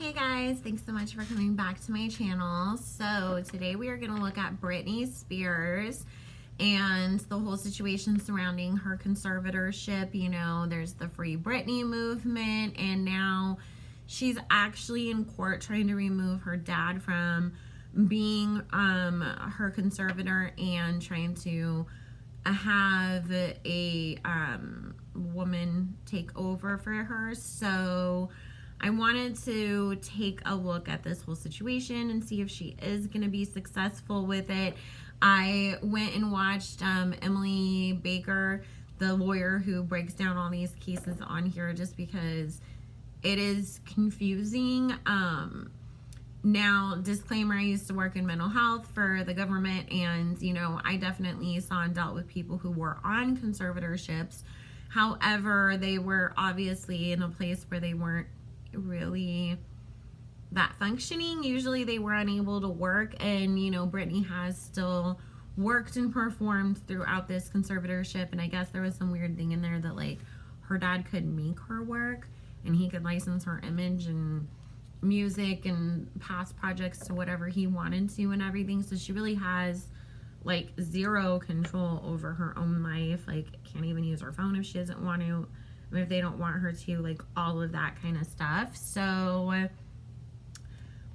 Hey guys, thanks so much for coming back to my channel. So today we are going to look at Britney Spears and the whole situation surrounding her conservatorship. You know, there's the Free Britney movement, and now she's actually in court trying to remove her dad from being her conservator and trying to have a woman take over for her. So I wanted to take a look at this whole situation and see if she is going to be successful with it. I went and watched Emily Baker, the lawyer who breaks down all these cases on here, just because it is confusing. Now, disclaimer, I used to work in mental health for the government, and, you know, I definitely saw and dealt with people who were on conservatorships. However, they were obviously in a place where they weren't really that functioning. Usually they were unable to work, and, you know, Britney has still worked and performed throughout this conservatorship, and I guess there was some weird thing in there that, like, her dad could make her work, and he could license her image and music and past projects to whatever he wanted to and everything. So she really has like zero control over her own life. Like, can't even use her phone if she doesn't want to, if they don't want her to, like all of that kind of stuff. So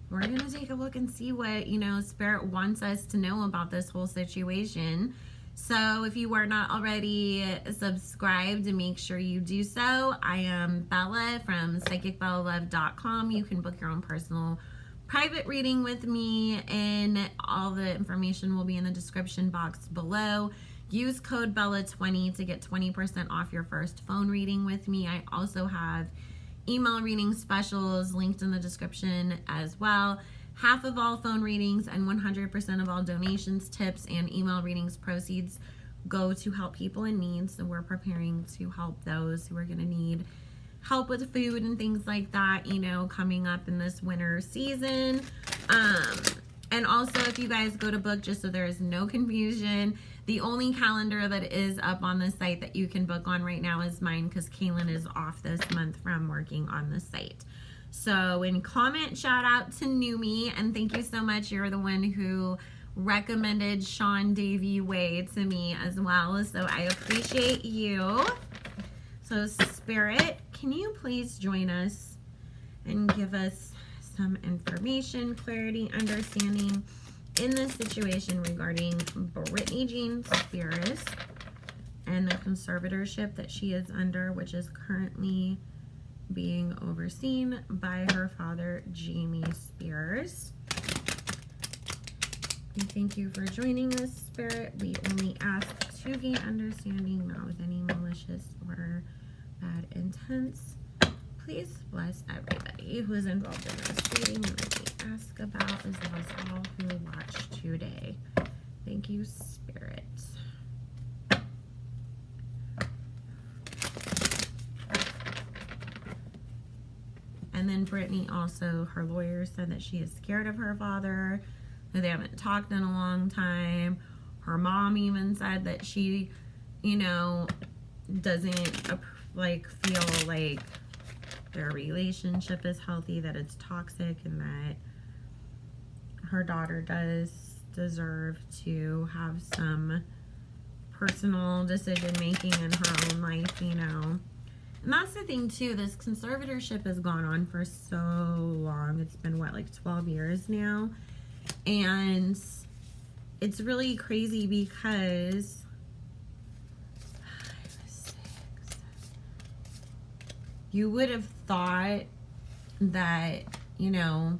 we're gonna take a look and see what, you know, Spirit wants us to know about this whole situation. So if you are not already subscribed, make sure you do so. I am Bella from psychicbellalove.com. You can book your own personal private reading with me, and all the information will be in the description box below. Use code BELLA20 to get 20% off your first phone reading with me. I also have email reading specials linked in the description as well. Half of all phone readings and 100% of all donations, tips, and email readings proceeds go to help people in need. So we're preparing to help those who are going to need help with food and things like that, you know, coming up in this winter season. And also, if you guys go to book, just so there is no confusion, the only calendar that is up on the site that you can book on right now is mine, because Kaylin is off this month from working on the site. So in comment, shout out to Numi, and thank you so much. You're the one who recommended Sean Davey Way to me as well, so I appreciate you. So Spirit, can you please join us and give us some information, clarity, understanding in this situation regarding Britney Jean Spears and the conservatorship that she is under, which is currently being overseen by her father, Jamie Spears. And thank you for joining us, Spirit. We only ask to gain understanding, not with any malicious or bad intents. Please bless everybody who is involved in this reading that we ask about, as well as all who watch today. Thank you, Spirit. And then Britney also, her lawyer said that she is scared of her father, that they haven't talked in a long time. Her mom even said that she, you know, doesn't like feel like their relationship is healthy, that it's toxic, and that her daughter does deserve to have some personal decision making in her own life, you know. And that's the thing too, this conservatorship has gone on for so long. It's been what, like 12 years now? And it's really crazy because 5, 6, you would have thought that, you know,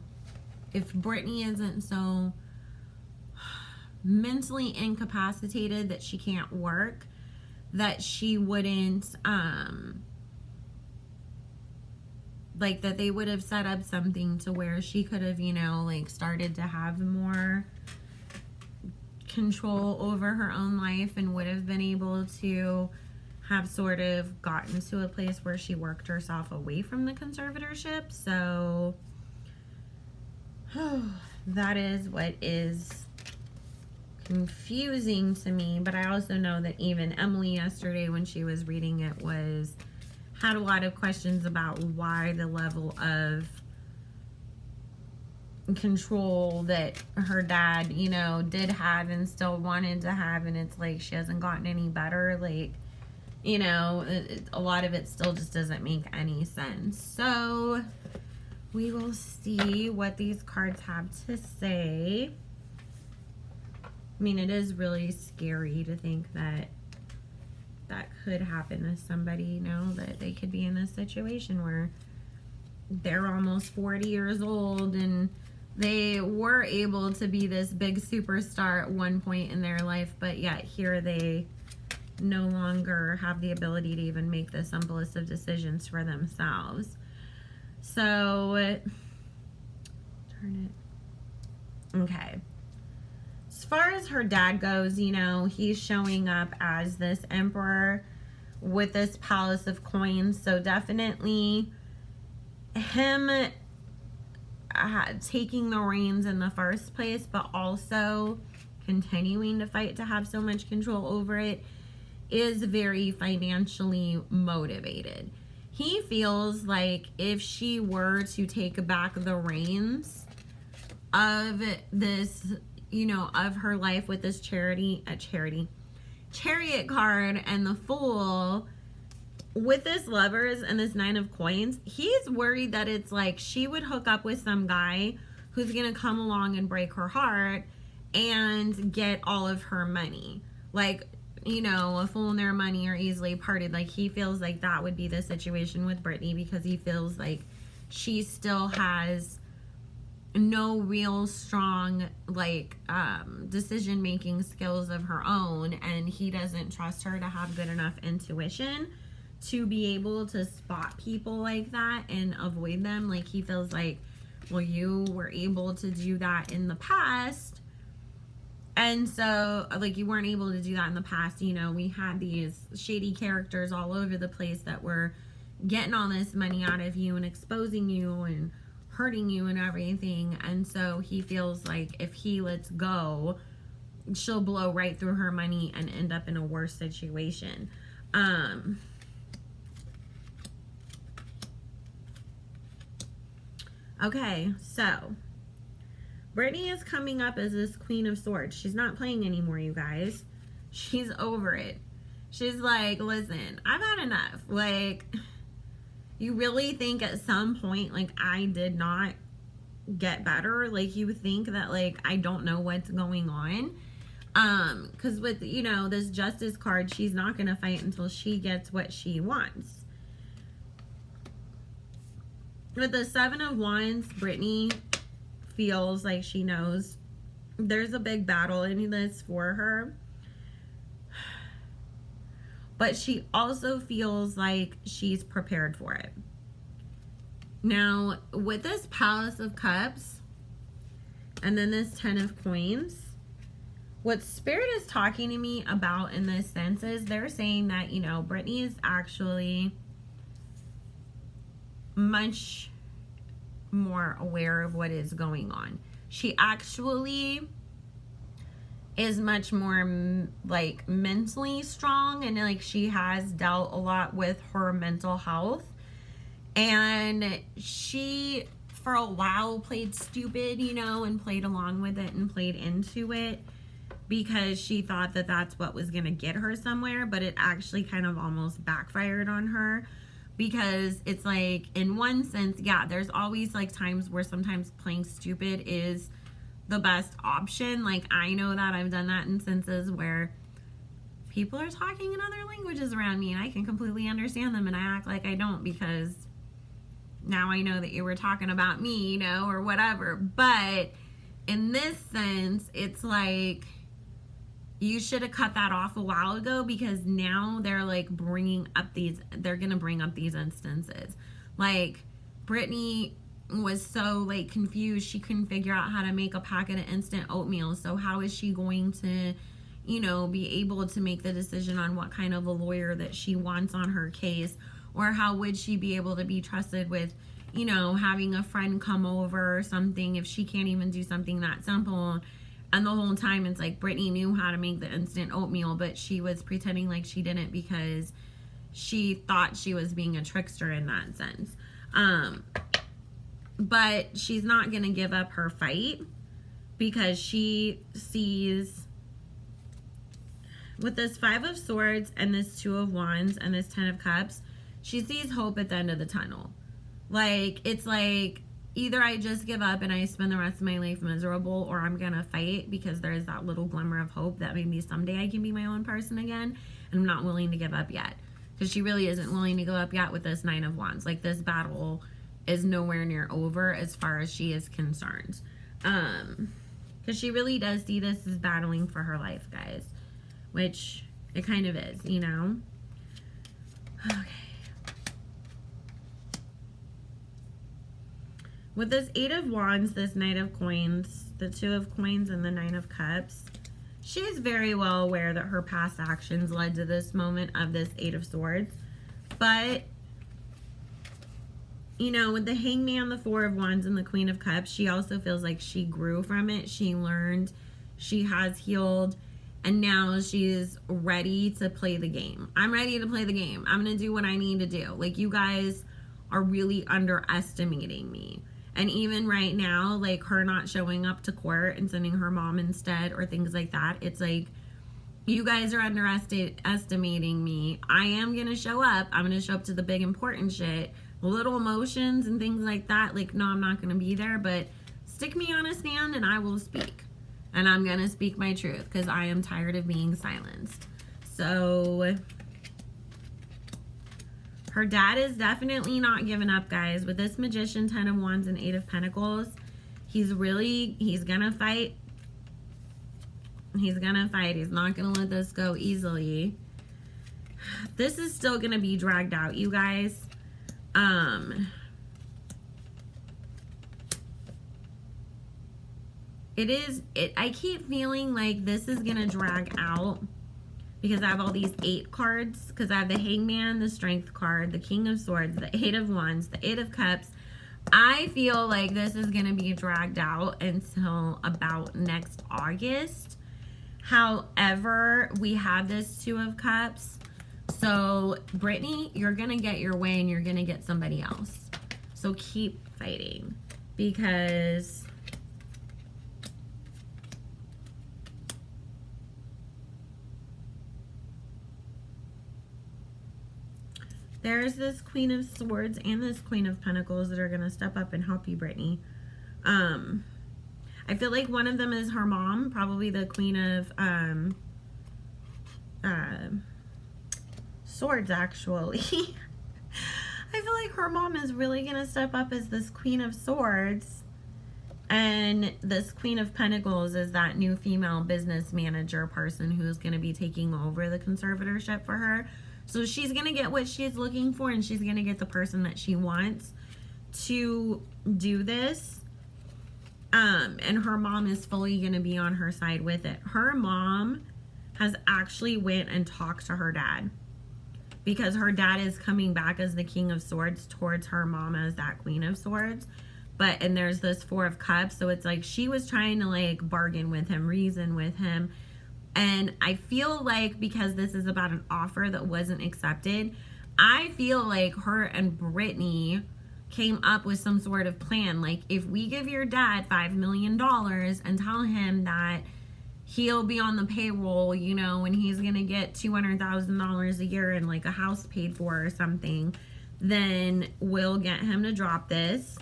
if Britney isn't so mentally incapacitated that she can't work, that she wouldn't like, that they would have set up something to where she could have, you know, like started to have more control over her own life, and would have been able to have sort of gotten to a place where she worked herself away from the conservatorship. So that is what is confusing to me. But I also know that even Emily yesterday, when she was reading it, had a lot of questions about why the level of control that her dad, you know, did have and still wanted to have, and it's like she hasn't gotten any better. Like, you know, a lot of it still just doesn't make any sense. So we will see what these cards have to say. I mean, it is really scary to think that that could happen to somebody, you know, that they could be in a situation where they're almost 40 years old and they were able to be this big superstar at one point in their life, but yet here they no longer have the ability to even make the simplest of decisions for themselves. So, turn it. Okay. As far as her dad goes, you know, he's showing up as this emperor with this palace of coins. So definitely him taking the reins in the first place, but also continuing to fight to have so much control over it, is very financially motivated. He feels like if she were to take back the reins of this, you know, of her life with this chariot card and the Fool, with this Lovers and this Nine of Coins, he's worried that it's like she would hook up with some guy who's gonna come along and break her heart and get all of her money. Like, you know, a fool and their money are easily parted. Like, he feels like that would be the situation with Britney, because he feels like she still has no real strong, like, decision-making skills of her own, and he doesn't trust her to have good enough intuition to be able to spot people like that and avoid them. Like, he feels like, well, you were able to do that in the past, and so, like, you weren't able to do that in the past. You know, we had these shady characters all over the place that were getting all this money out of you and exposing you and hurting you and everything. And so he feels like if he lets go, she'll blow right through her money and end up in a worse situation. Okay, so Britney is coming up as this Queen of Swords. She's not playing anymore, you guys. She's over it. She's like, listen, I've had enough. Like, you really think at some point, like, I did not get better? Like, you think that, like, I don't know what's going on? Because with, you know, this Justice card, she's not going to fight until she gets what she wants. With the Seven of Wands, Britney feels like she knows there's a big battle in this for her. But she also feels like she's prepared for it. Now, with this Palace of Cups and then this Ten of Coins, what Spirit is talking to me about in this sense is they're saying that, you know, Britney is actually much more aware of what is going on. She actually is much more, like, mentally strong, and, like, she has dealt a lot with her mental health. And she, for a while, played stupid, you know, and played along with it and played into it because she thought that that's what was going to get her somewhere, but it actually kind of almost backfired on her. Because it's like, in one sense, yeah, there's always, like, times where sometimes playing stupid is the best option. Like, I know that I've done that in instances where people are talking in other languages around me and I can completely understand them and I act like I don't because now I know that you were talking about me, you know, or whatever. But in this sense, it's like, you should have cut that off a while ago, because now they're, like, they're going to bring up these instances. Like, Britney was so, like, confused. She couldn't figure out how to make a packet of instant oatmeal. So how is she going to, you know, be able to make the decision on what kind of a lawyer that she wants on her case? Or how would she be able to be trusted with, you know, having a friend come over or something if she can't even do something that simple? And the whole time it's like Britney knew how to make the instant oatmeal, but she was pretending like she didn't because she thought she was being a trickster in that sense. but she's not going to give up her fight because she sees, with this 5 of Swords and this 2 of Wands and this 10 of Cups, she sees hope at the end of the tunnel. Like, it's like, either I just give up and I spend the rest of my life miserable, or I'm going to fight because there is that little glimmer of hope that maybe someday I can be my own person again. And I'm not willing to give up yet. Because she really isn't willing to go up yet with this 9 of Wands. Like, this battle is nowhere near over as far as she is concerned. Because she really does see this as battling for her life, guys. Which it kind of is, you know? Okay. With this 8 of Wands, this Knight of Coins, the 2 of Coins, and the 9 of Cups, she's very well aware that her past actions led to this moment of this 8 of Swords. But, you know, with the Hangman, the 4 of Wands, and the Queen of Cups, she also feels like she grew from it. She learned, she has healed, and now she's ready to play the game. I'm ready to play the game. I'm going to do what I need to do. Like, you guys are really underestimating me. And even right now, like, her not showing up to court and sending her mom instead or things like that, it's like, you guys are underestimating me. I am going to show up. I'm going to show up to the big important shit. Little emotions and things like that, like, no, I'm not going to be there, but stick me on a stand and I will speak. And I'm going to speak my truth because I am tired of being silenced. So her dad is definitely not giving up, guys. With this Magician, 10 of Wands, and 8 of Pentacles, he's going to fight. He's going to fight. He's not going to let this go easily. This is still going to be dragged out, you guys. I keep feeling like this is going to drag out because I have all these 8 cards, because I have the Hangman, the Strength card, the King of Swords, the 8 of Wands, the 8 of Cups. I feel like this is going to be dragged out until about next August. However, we have this 2 of Cups. So, Britney, you're going to get your way and you're going to get somebody else. So, keep fighting, because there's this Queen of Swords and this Queen of Pentacles that are going to step up and help you, Britney. I feel like one of them is her mom, probably the Queen of Swords, actually. I feel like her mom is really going to step up as this Queen of Swords. And this Queen of Pentacles is that new female business manager person who's going to be taking over the conservatorship for her. So she's going to get what she's looking for, and she's going to get the person that she wants to do this. And her mom is fully going to be on her side with it. Her mom has actually went and talked to her dad, because her dad is coming back as the King of Swords towards her mom as that Queen of Swords. And there's this 4 of Cups. So it's like she was trying to like bargain with him, reason with him. And I feel like because this is about an offer that wasn't accepted, I feel like her and Britney came up with some sort of plan. Like, if we give your dad $5 million and tell him that he'll be on the payroll, you know, and he's going to get $200,000 a year and like a house paid for or something, then we'll get him to drop this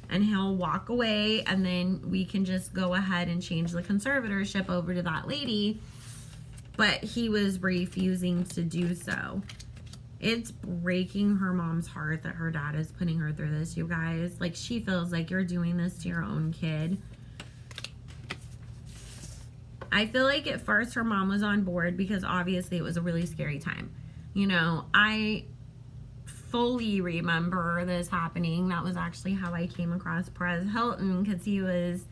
and he'll walk away, and then we can just go ahead and change the conservatorship over to that lady. But he was refusing to do so. It's breaking her mom's heart that her dad is putting her through this, you guys. Like, she feels like you're doing this to your own kid. I feel like at first her mom was on board because obviously it was a really scary time. You know, I fully remember this happening. That was actually how I came across Perez Hilton, because he was,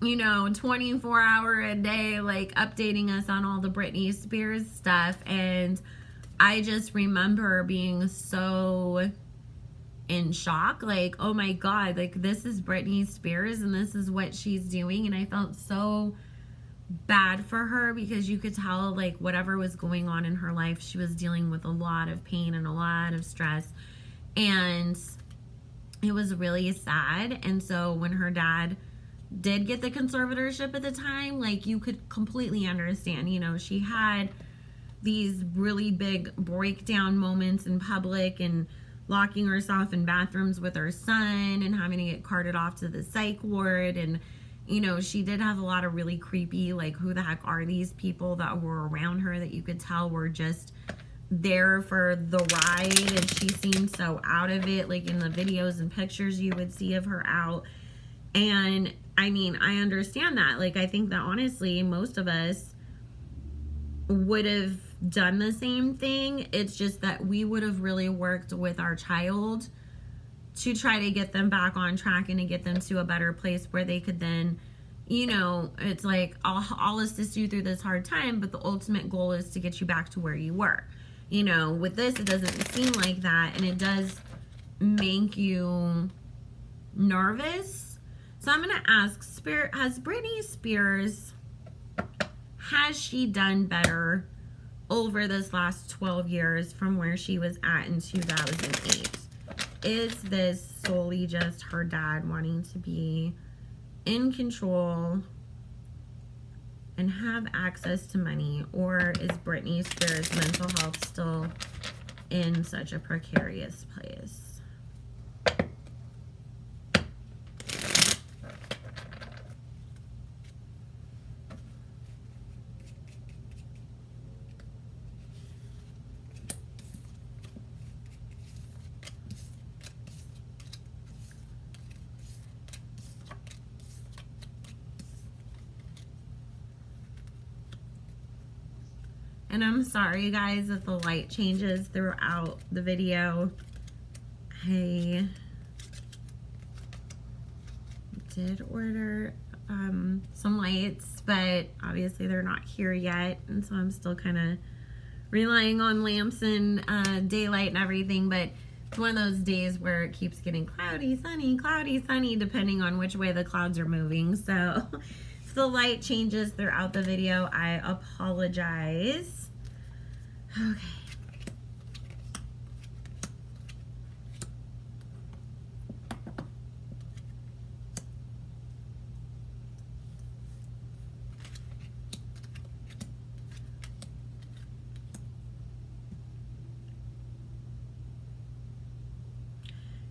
you know, 24 hour a day, like updating us on all the Britney Spears stuff. And I just remember being so in shock, like, oh my God, like, this is Britney Spears and this is what she's doing. And I felt so bad for her, because you could tell, like, whatever was going on in her life, she was dealing with a lot of pain and a lot of stress. And it was really sad. And so when her dad did get the conservatorship at the time, like, you could completely understand, you know, she had these really big breakdown moments in public and locking herself in bathrooms with her son and having to get carted off to the psych ward. And, you know, she did have a lot of really creepy, like, who the heck are these people that were around her that you could tell were just there for the ride. And she seemed so out of it, like in the videos and pictures you would see of her out. And I mean, I understand that. Like, I think that honestly, most of us would have done the same thing. It's just that we would have really worked with our child to try to get them back on track and to get them to a better place where they could then, you know, it's like, I'll assist you through this hard time, but the ultimate goal is to get you back to where you were. You know, with this, it doesn't seem like that, and it does make you nervous. So I'm going to ask, Spirit, has Britney Spears, has she done better over this last 12 years from where she was at in 2008? Is this solely just her dad wanting to be in control and have access to money, or is Britney Spears' mental health still in such a precarious place? And I'm sorry, guys, if the light changes throughout the video. I did order some lights, but obviously they're not here yet. And so I'm still kind of relying on lamps and daylight and everything. But it's one of those days where it keeps getting cloudy, sunny, depending on which way the clouds are moving. So if the light changes throughout the video, I apologize. Okay.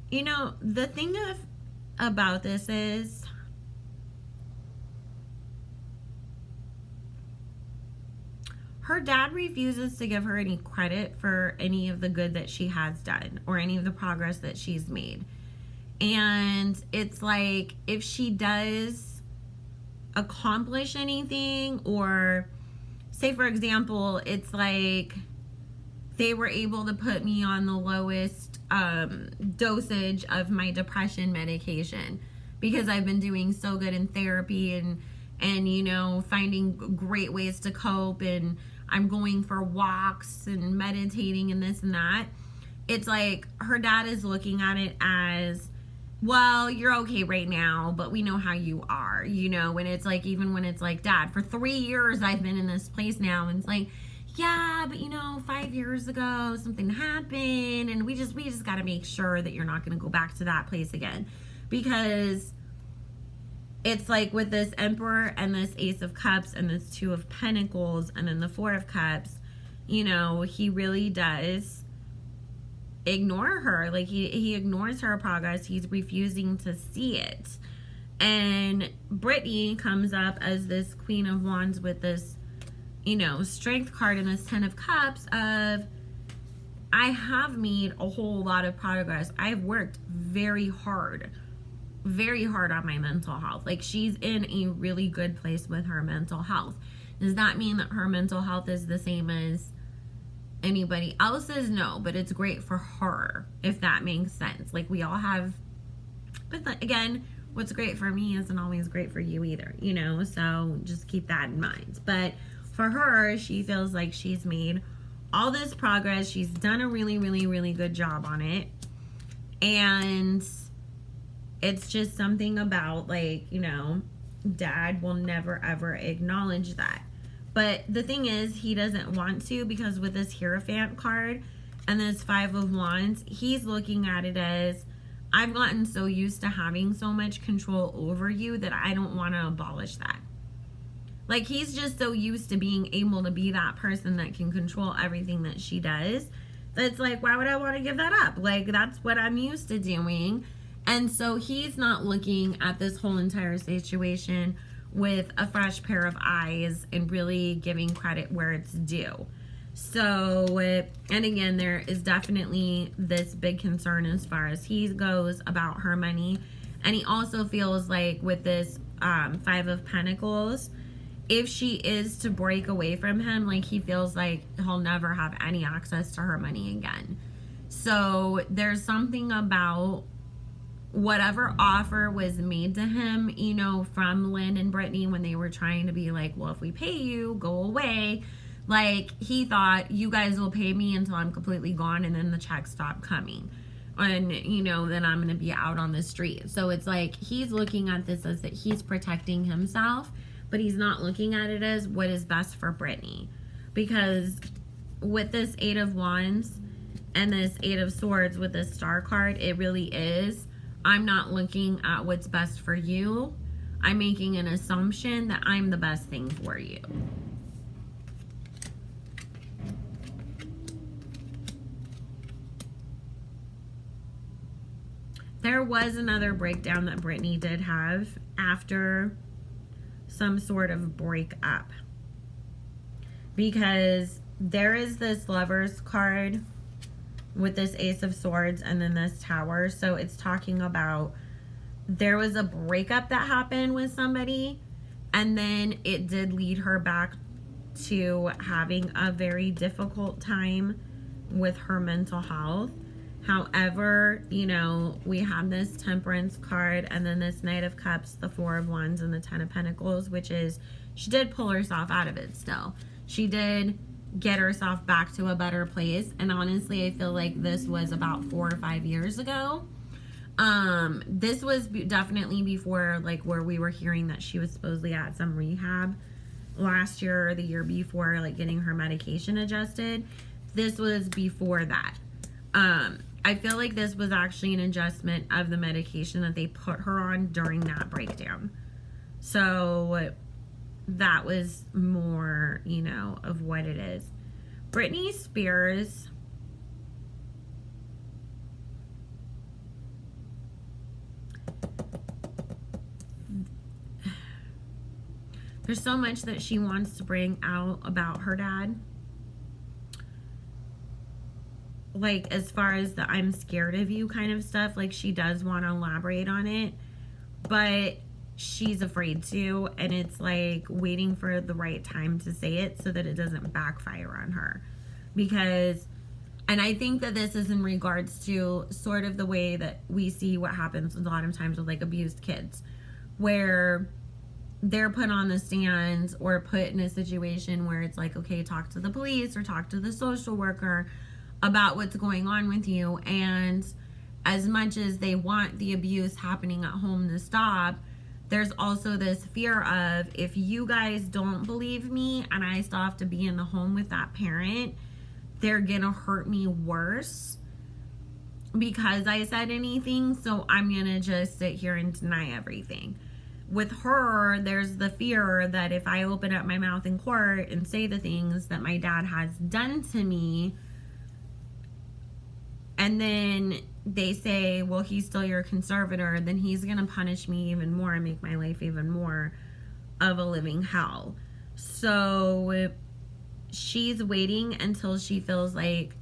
You know, the thing about this is, her dad refuses to give her any credit for any of the good that she has done or any of the progress that she's made. And it's like, if she does accomplish anything, or say, for example, it's like they were able to put me on the lowest dosage of my depression medication because I've been doing so good in therapy and you know, finding great ways to cope, and I'm going for walks and meditating and this and that. It's like her dad is looking at it as, well, you're okay right now, but we know how you are, you know. And it's like, even when it's like, Dad, for 3 years I've been in this place now, and it's like, yeah, but you know, 5 years ago something happened, and we just got to make sure that you're not going to go back to that place again. Because it's like with this Emperor and this Ace of Cups and this Two of Pentacles and then the Four of Cups, you know, he really does ignore her. Like, he ignores her progress. He's refusing to see it. And Britney comes up as this Queen of Wands with this, you know, Strength card and this Ten of Cups of, I have made a whole lot of progress. I've worked very hard on my mental health. Like, she's in a really good place with her mental health. Does that mean that her mental health is the same as anybody else's? No, but it's great for her, if that makes sense. Like, we all have, but again, what's great for me isn't always great for you either, you know, so just keep that in mind. But for her, she feels like she's made all this progress. She's done a really, really, really good job on it. And it's just something about, like, you know, Dad will never ever acknowledge that. But the thing is, he doesn't want to, because with this Hierophant card and this Five of Wands, he's looking at it as, I've gotten so used to having so much control over you that I don't want to abolish that. Like, he's just so used to being able to be that person that can control everything that she does. That's like, why would I want to give that up? Like, that's what I'm used to doing. And so he's not looking at this whole entire situation with a fresh pair of eyes and really giving credit where it's due. So, and again, there is definitely this big concern as far as he goes about her money. And he also feels like with this Five of Pentacles, if she is to break away from him, like, he feels like he'll never have any access to her money again. So there's something about whatever offer was made to him, you know, from Lynn and Britney when they were trying to be like, well, if we pay you, go away. Like, he thought, you guys will pay me until I'm completely gone, and then the checks stop coming. And, you know, then I'm going to be out on the street. So it's like, he's looking at this as that he's protecting himself, but he's not looking at it as what is best for Britney. Because with this Eight of Wands and this Eight of Swords with this Star card, it really is, I'm not looking at what's best for you. I'm making an assumption that I'm the best thing for you. There was another breakdown that Britney did have after some sort of breakup, because there is this Lovers card with this Ace of Swords and then this Tower. So it's talking about there was a breakup that happened with somebody, and then it did lead her back to having a very difficult time with her mental health. However, you know, we have this Temperance card and then this Knight of Cups, the Four of Wands, and the Ten of Pentacles, which is, she did pull herself out of it still. She did get herself back to a better place. And honestly, I feel like this was about 4 or 5 years ago. This was definitely before, like, where we were hearing that she was supposedly at some rehab last year or the year before, like, getting her medication adjusted. This was before that. I feel like this was actually an adjustment of the medication that they put her on during that breakdown. So that was more, you know, of what it is. Britney Spears, there's so much that she wants to bring out about her dad. Like, as far as the I'm scared of you kind of stuff, like, she does want to elaborate on it, but she's afraid to, and it's like waiting for the right time to say it so that it doesn't backfire on her. Because, and I think that this is in regards to sort of the way that we see what happens a lot of times with, like, abused kids, where they're put on the stand or put in a situation where it's like, okay, talk to the police or talk to the social worker about what's going on with you. And as much as they want the abuse happening at home to stop, there's also this fear of, if you guys don't believe me and I still have to be in the home with that parent, they're gonna hurt me worse because I said anything, so I'm gonna just sit here and deny everything. With her, there's the fear that if I open up my mouth in court and say the things that my dad has done to me, and then they say, well, he's still your conservator, then he's going to punish me even more and make my life even more of a living hell. So she's waiting until she feels like,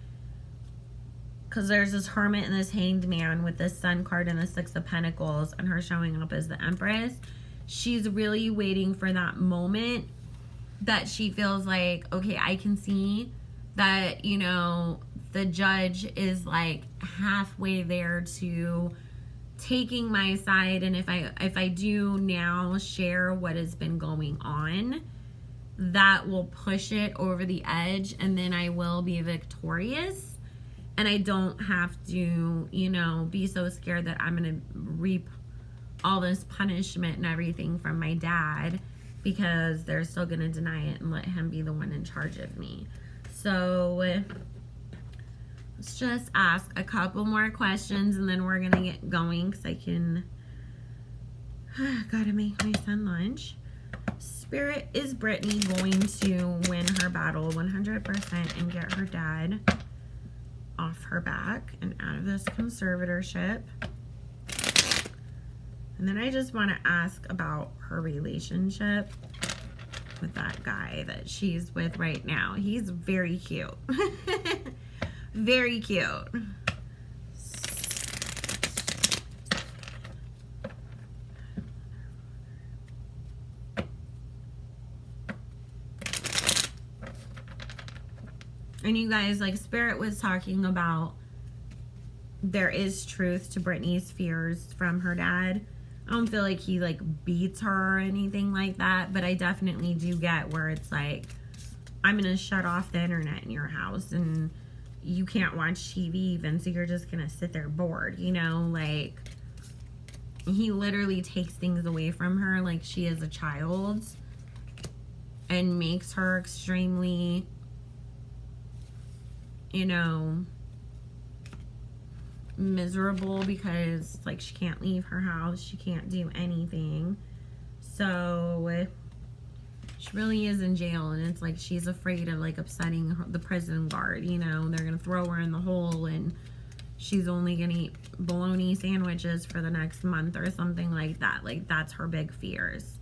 because there's this Hermit and this Hanged Man with this Sun card and the Six of Pentacles, and her showing up as the Empress. She's really waiting for that moment that she feels like, okay, I can see that, you know, the judge is like halfway there to taking my side, and if I do now share what has been going on, that will push it over the edge, and then I will be victorious, and I don't have to, you know, be so scared that I'm gonna reap all this punishment and everything from my dad, because they're still gonna deny it and let him be the one in charge of me. So Let's just ask a couple more questions and then we're going to get going because I can... gotta make my son lunch. Spirit, is Britney going to win her battle 100% and get her dad off her back and out of this conservatorship? And then I just want to ask about her relationship with that guy that she's with right now. He's very cute. Very cute. And you guys, like, Spirit was talking about there is truth to Britney's fears from her dad. I don't feel like he, like, beats her or anything like that, but I definitely do get where it's like, I'm going to shut off the internet in your house and you can't watch TV even, so you're just going to sit there bored, you know? Like, he literally takes things away from her like she is a child and makes her extremely, you know, miserable because, like, she can't leave her house, she can't do anything. So she really is in jail, and it's like she's afraid of, like, upsetting the prison guard, you know. They're gonna throw her in the hole and she's only gonna eat bologna sandwiches for the next month or something like that. Like, that's her big fears.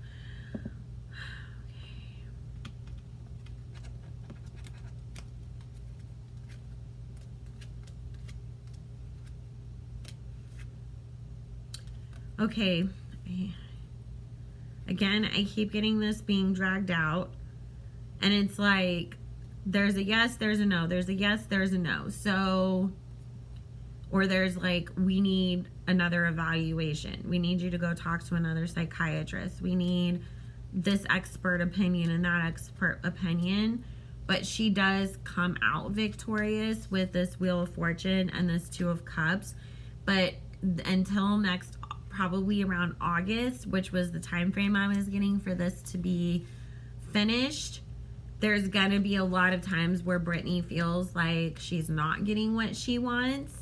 Okay, again, I keep getting this being dragged out, and it's like, there's a yes, there's a no, there's a yes, there's a no. So, or there's like, we need another evaluation. We need you to go talk to another psychiatrist. We need this expert opinion and that expert opinion. But she does come out victorious with this Wheel of Fortune and this Two of Cups. But until next, probably around August, which was the time frame I was getting for this to be finished, there's gonna be a lot of times where Britney feels like she's not getting what she wants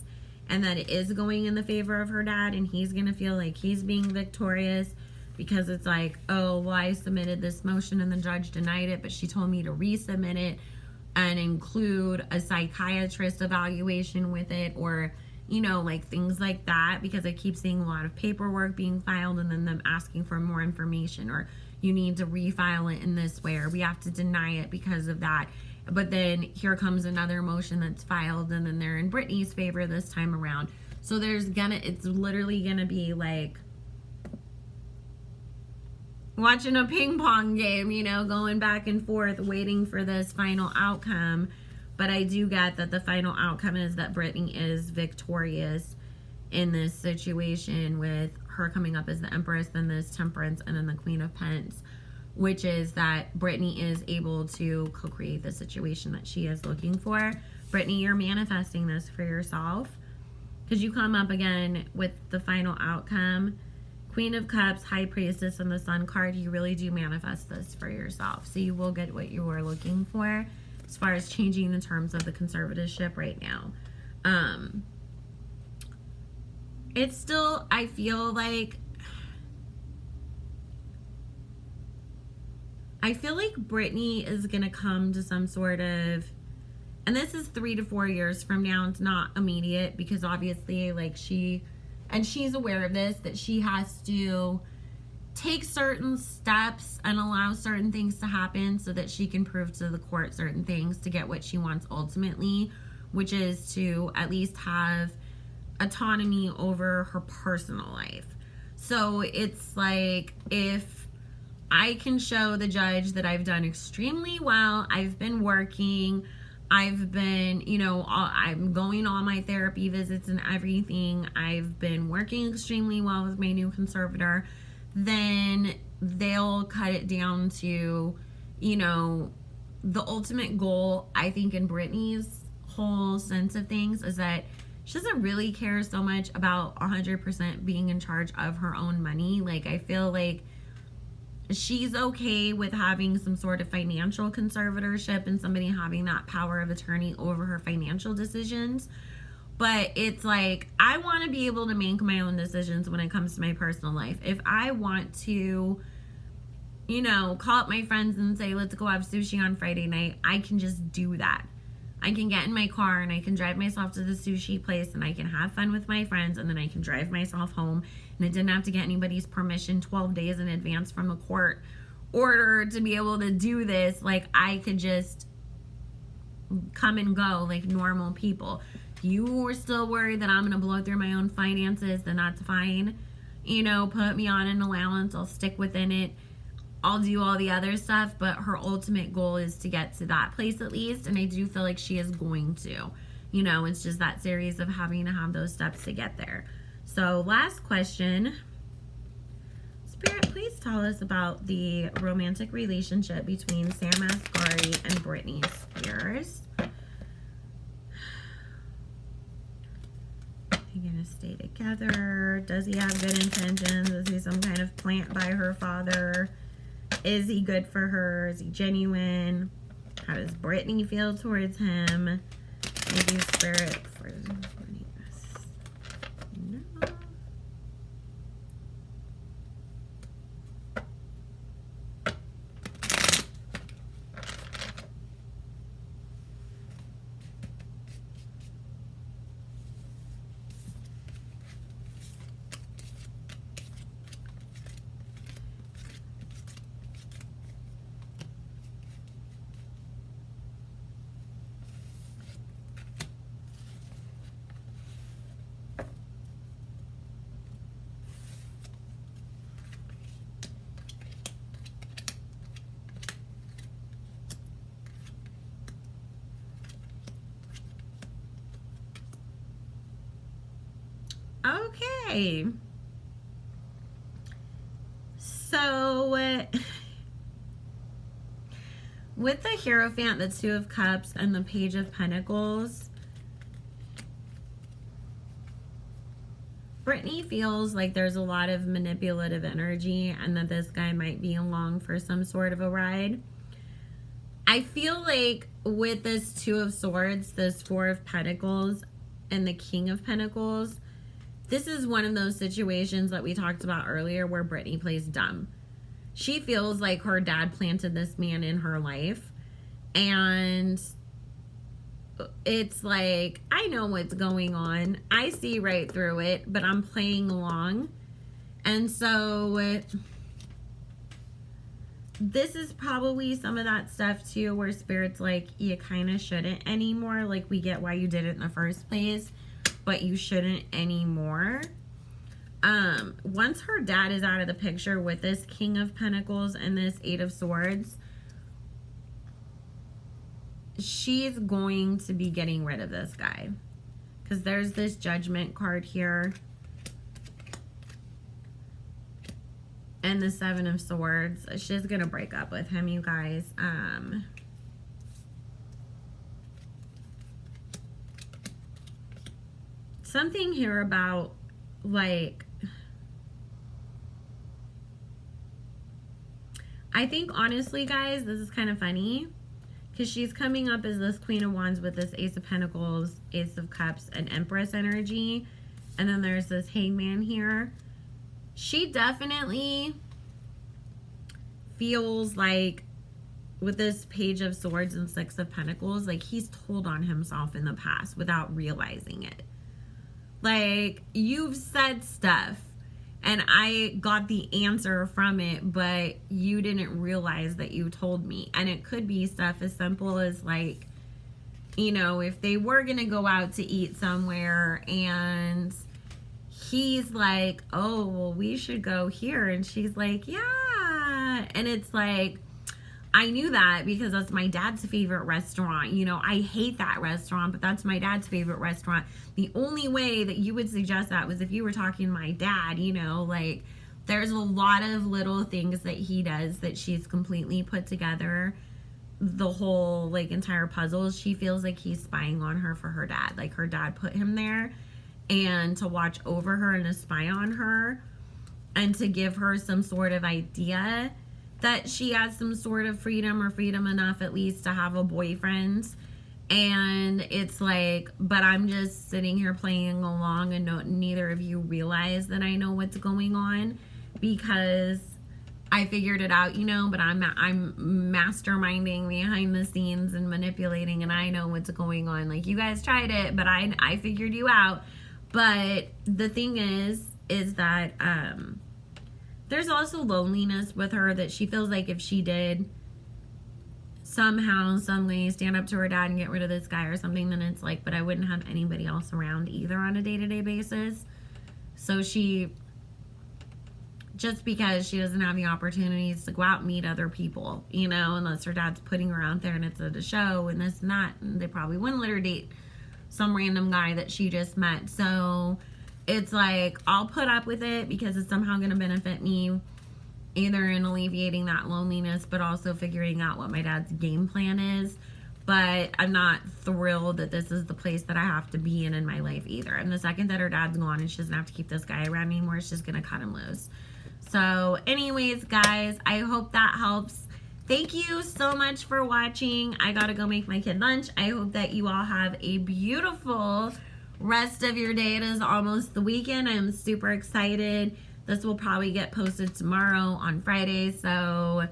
and that it is going in the favor of her dad, and he's gonna feel like he's being victorious because it's like, oh, well, I submitted this motion and the judge denied it, but she told me to resubmit it and include a psychiatrist evaluation with it, or, you know, like things like that, because I keep seeing a lot of paperwork being filed and then them asking for more information, or you need to refile it in this way, or we have to deny it because of that. But then here comes another motion that's filed and then they're in Britney's favor this time around. So it's literally gonna be like watching a ping pong game, you know, going back and forth, waiting for this final outcome. But I do get that the final outcome is that Britney is victorious in this situation, with her coming up as the Empress, then this Temperance, and then the Queen of Pentacles, which is that Britney is able to co-create the situation that she is looking for. Britney, you're manifesting this for yourself because you come up again with the final outcome. Queen of Cups, High Priestess, and the Sun card. You really do manifest this for yourself. So you will get what you are looking for as far as changing the terms of the conservatorship right now. It's still, I feel like Britney is going to come to some sort of, and this is 3 to 4 years from now. It's not immediate because obviously, like, she's aware of this, that she has to take certain steps and allow certain things to happen so that she can prove to the court certain things to get what she wants ultimately, which is to at least have autonomy over her personal life. So it's like, if I can show the judge that I've done extremely well, I've been working, I've been, you know, I'm going on my therapy visits and everything, I've been working extremely well with my new conservator, then they'll cut it down to, you know, the ultimate goal, I think, in Britney's whole sense of things is that she doesn't really care so much about 100% being in charge of her own money. Like, I feel like she's okay with having some sort of financial conservatorship and somebody having that power of attorney over her financial decisions. But it's like, I want to be able to make my own decisions when it comes to my personal life. If I want to, you know, call up my friends and say, let's go have sushi on Friday night, I can just do that. I can get in my car and I can drive myself to the sushi place and I can have fun with my friends, and then I can drive myself home, and I didn't have to get anybody's permission 12 days in advance from a court order to be able to do this. Like, I could just come and go like normal people. If you were still worried that I'm going to blow through my own finances, then that's fine. You know, put me on an allowance. I'll stick within it. I'll do all the other stuff, but her ultimate goal is to get to that place at least, and I do feel like she is going to. You know, it's just that series of having to have those steps to get there. So, last question. Spirit, please tell us about the romantic relationship between Sam Asghari and Britney Spears. Are they going to stay together? Does he have good intentions? Is he some kind of plant by her father? Is he good for her? Is he genuine? How does Britney feel towards him? Maybe Spirit for no. Okay. So, with the Hierophant, the Two of Cups, and the Page of Pentacles, Britney feels like there's a lot of manipulative energy and that this guy might be along for some sort of a ride. I feel like with this Two of Swords, this Four of Pentacles, and the King of Pentacles, this is one of those situations that we talked about earlier where Britney plays dumb. She feels like her dad planted this man in her life, and it's like, I know what's going on. I see right through it, but I'm playing along. And so this is probably some of that stuff too where Spirit's like, you kind of shouldn't anymore. Like, we get why you did it in the first place, but you shouldn't anymore. Once her dad is out of the picture with this King of Pentacles and this Eight of Swords, she's going to be getting rid of this guy. Because there's this Judgment card here. And the Seven of Swords. She's going to break up with him, you guys. Something here about, like, I think, honestly, guys, this is kind of funny. Because she's coming up as this Queen of Wands with this Ace of Pentacles, Ace of Cups, and Empress energy. And then there's this Hangman here. She definitely feels like, with this Page of Swords and Six of Pentacles, like he's told on himself in the past without realizing it. Like, you've said stuff and I got the answer from it, but you didn't realize that you told me. And it could be stuff as simple as, like, you know, if they were going to go out to eat somewhere and he's like, oh, well, we should go here. And she's like, yeah. And it's like, I knew that because that's my dad's favorite restaurant. You know, I hate that restaurant, but that's my dad's favorite restaurant. The only way that you would suggest that was if you were talking to my dad, you know, like, there's a lot of little things that he does that she's completely put together. The whole, like, entire puzzle. She feels like he's spying on her for her dad. Like, her dad put him there and to watch over her and to spy on her and to give her some sort of idea that she has some sort of freedom, or freedom enough at least to have a boyfriend. And it's like, but I'm just sitting here playing along, and neither of you realize that I know what's going on, because I figured it out, you know, but I'm masterminding behind the scenes and manipulating, and I know what's going on. Like, you guys tried it, but I figured you out. But the thing is that there's also loneliness with her, that she feels like if she did somehow, suddenly stand up to her dad and get rid of this guy or something, then it's like, but I wouldn't have anybody else around either on a day-to-day basis. So she, just because she doesn't have the opportunities to go out and meet other people, you know, unless her dad's putting her out there and it's at a show and this and that, and they probably wouldn't let her date some random guy that she just met. So it's like, I'll put up with it because it's somehow going to benefit me, either in alleviating that loneliness, but also figuring out what my dad's game plan is. But I'm not thrilled that this is the place that I have to be in my life either. And the second that her dad's gone and she doesn't have to keep this guy around anymore, she's going to cut him loose. So anyways, guys, I hope that helps. Thank you so much for watching. I gotta go make my kid lunch. I hope that you all have a beautiful rest of your day. It is almost the weekend. I'm super excited. This will probably get posted tomorrow on Friday. So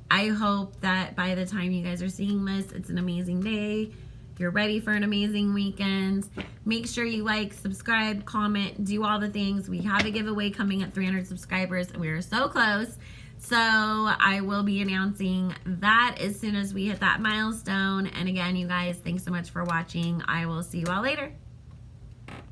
I hope that by the time you guys are seeing this, it's an amazing day. You're ready for an amazing weekend. Make sure you like, subscribe, comment, do all the things. We have a giveaway coming at 300 subscribers, and we are so close. So I will be announcing that as soon as we hit that milestone. And again, you guys, thanks so much for watching. I will see you all later.